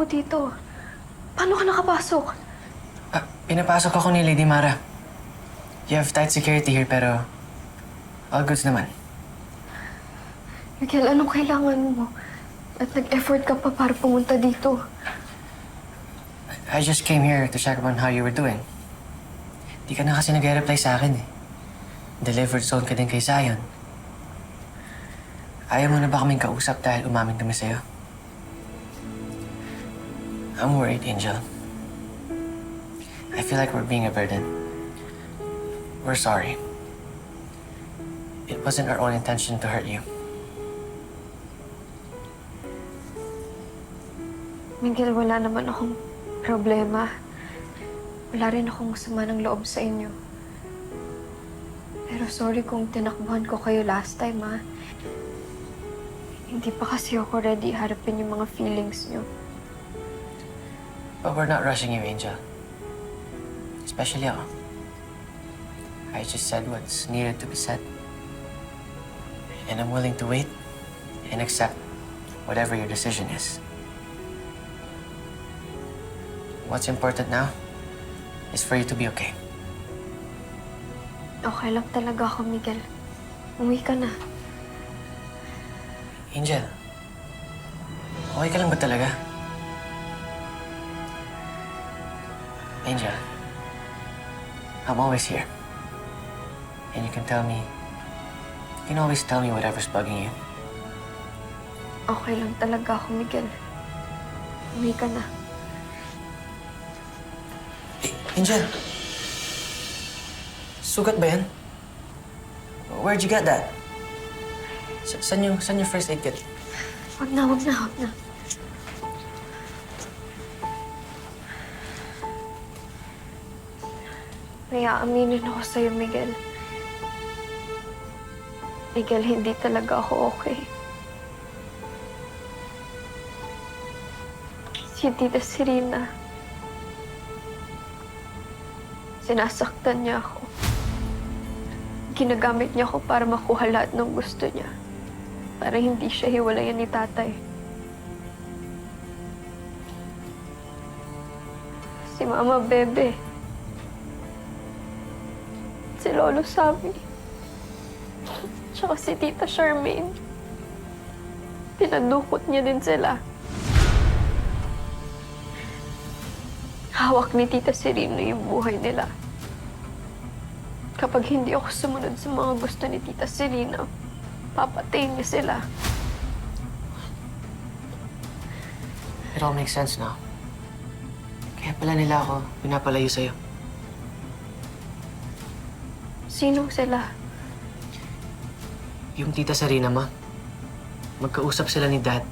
dito? Paano ka nakapasok? Pinapasok ako ni Lady Mara. You have tight security here, pero all goods naman. Miguel, anong kailangan mo? At nag-effort ka pa para pumunta dito. I just came here to check on how you were doing. Di ka na kasi nag-reply sa akin eh. Delivered zone ka din kay Zion. Ayaw mo na ba kaming kausap dahil umamin kami sa'yo? I'm worried, Angel. I feel like we're being a burden. We're sorry. It wasn't our own intention to hurt you. Miguel, wala naman akong problema. Wala rin akong sama ng loob sa inyo. Pero sorry kung tinakbuhan ko kayo last time, ha? Hindi pa kasi ako ready harapin yung mga feelings nyo. But we're not rushing you, Angel. Especially ako. I just said what's needed to be said. And I'm willing to wait and accept whatever your decision is. What's important now is for you to be okay. Okay lang talaga ako, Miguel. Umuwi ka na. Angel, okay ka lang ba talaga? Angel, I'm always here. And you can always tell me whatever's bugging you. Okay lang talaga ako, Miguel. Umuwi ka na. Angel, sugat ba yan? Where'd you get that? Saan yung first aid kit? Wag na. May aaminin ako sa'yo, Miguel. Miguel, hindi talaga ako okay. Si Tita Serena, sinasaktan niya ako. Ginagamit niya ako para makuha lahat ng gusto niya. Para hindi siya hiwalayan ni tatay. Si Mama Bebe. Si Lolo Sammy. Tsaka si Tita Charmaine. Pinadukot niya din sila. Hawak ni Tita Serena yung buhay nila. Kapag hindi ako sumunod sa mga gusto ni Tita Serena, papatayin niya sila. It all makes sense now. Kaya pala nila ako pinapalayo sa'yo. Sinong sila? Yung Tita Serena, ma. Magkausap sila ni Dad.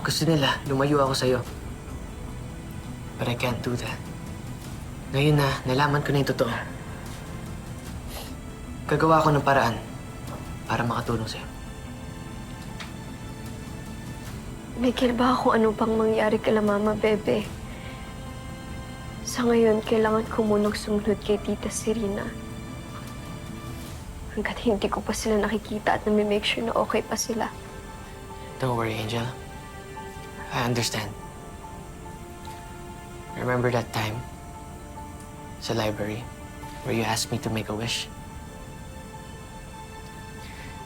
Gusto nila, lumayo ako sa'yo. But I can't do that. Ngayon na, nalaman ko na yung totoo. Gagawa ko ng paraan para makatulong sa'yo. Miguel, ba kung ano pang mangyari kay Mama Bebe? Sa ngayon, kailangan ko munang sumunod kay Tita Serena. Hanggat hindi ko pa sila nakikita at nami-make sure na okay pa sila. Don't worry, Angel. I understand. Remember that time sa library where you asked me to make a wish?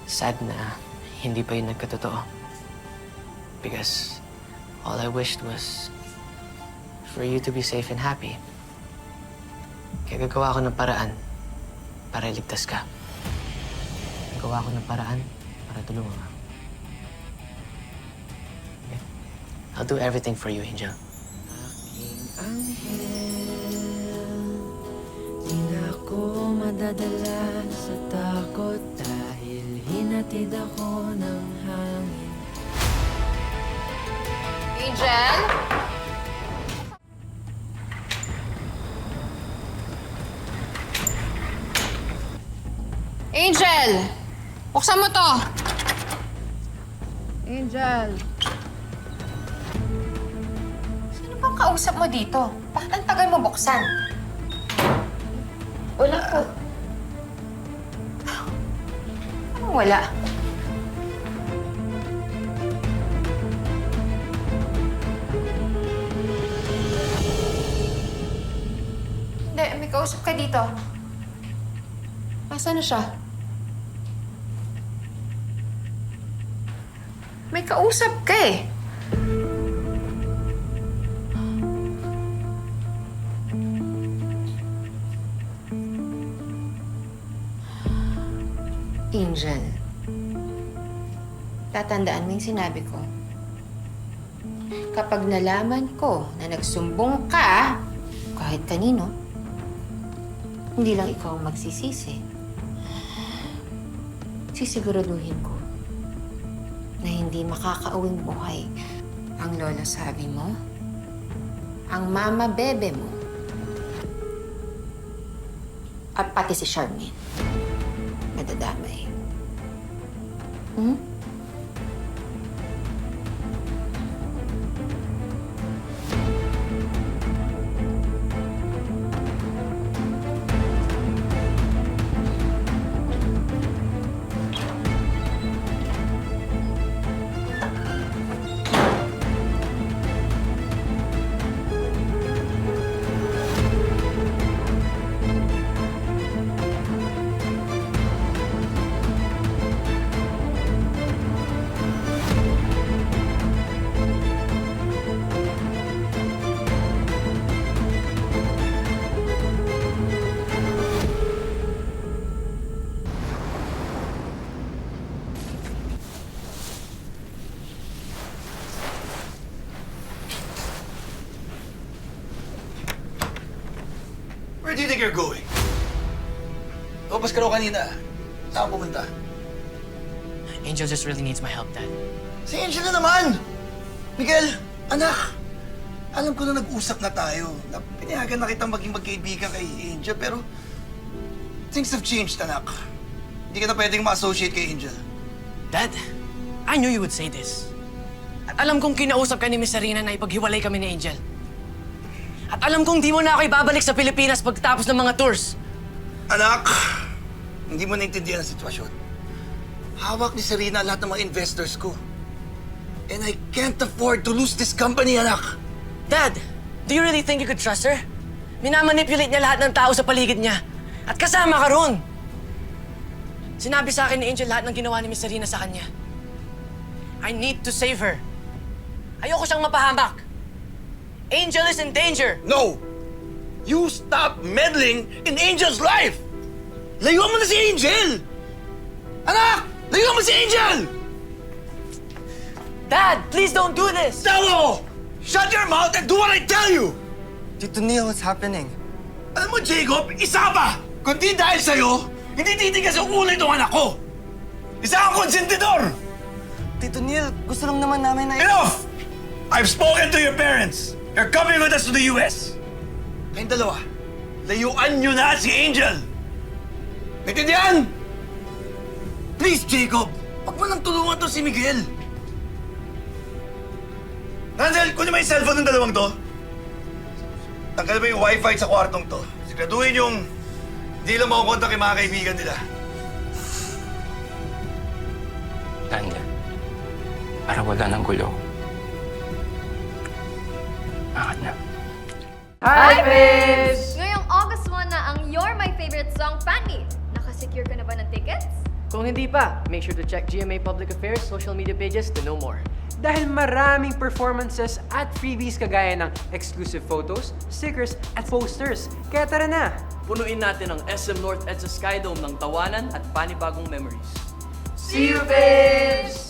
Sad na hindi pa yun nagkatotoo. Because all I wished was for you to be safe and happy. Kaya gagawa ko ng paraan para iligtas ka. Gagawa ko ng paraan para tulungan ka. Okay? I'll do everything for you, Angel. Di na ako madadala sa takot dahil hinatid ako ng hangin. Angel? Angel! Buksan mo to! Angel! Sino bang kausap mo dito? Bakit ang tagal mo buksan? Wala po. Anong wala? May kausap ka dito. Asa na siya? May kausap ka eh. Angel, tatandaan mo yung sinabi ko. Kapag nalaman ko na nagsumbong ka, kahit kanino, hindi lang ikaw ang magsisisi. Sisiguraduhin ko na hindi makakauwing buhay ang lola sabi mo, ang mama bebe mo, at pati si Charmaine. Madadamay. Hmm? Where do you think you're going? Lumabas ka raw kanina. Saan ka pumunta? Angel just really needs my help, Dad. Si Angel na naman! Miguel, anak! Alam ko na nag-usap na tayo. Na pinayagan na kitang maging magkaibigan kay Angel, pero things have changed, anak. Hindi ka na pwedeng ma-associate kay Angel. Dad, I knew you would say this. At alam kong kinausap ka ni Miss Sarina na ipaghiwalay kami ni Angel. At alam kong di mo na ako ibabalik sa Pilipinas pagkatapos ng mga tours. Anak, hindi mo naintindihan ang sitwasyon. Hawak ni Serena lahat ng mga investors ko. And I can't afford to lose this company, anak. Dad, do you really think you could trust her? Minamanipulate niya lahat ng tao sa paligid niya. At kasama ka ron. Sinabi sa akin ni Angel lahat ng ginawa ni Miss Serena sa kanya. I need to save her. Ayoko siyang mapahamak. Angel is in danger. No! You stop meddling in Angel's life! Layuan mo na si Angel! Anak! Layuan mo si Angel! Dad, please don't do this! Tawa mo! Shut your mouth and do what I tell you! Tito Neil, what's happening? Alam mo, Jacob, isa pa! Kundi dahil sa'yo, hindi titigas ang ulo itong anak ko! Isa kang konsentidor! Tito Neil, gusto lang naman namin na... Enough! I've spoken to your parents! You're coming with us to the US! Kayong dalawa, layuan nyo na si Angel! Naintindihan? Please, Jacob, huwag mo nang tulungan to si Miguel. Randall, kunin mo yung cellphone ng dalawang to. Tanggal mo yung wifi sa kwartong to. Siguraduhin yung hindi lang makukontak yung mga kaibigan nila. Tanda, para wala ng gulo. Angat na. Ngayong August 1 na ang You're My Favorite Song fan meet. Nakasecure ka na ba ng tickets? Kung hindi pa, make sure to check GMA Public Affairs social media pages to know more. Dahil maraming performances at freebies kagaya ng exclusive photos, stickers, at posters. Kaya tara na! Punuin natin ang SM North EDSA Skydome ng tawanan at panibagong memories. See you, babes!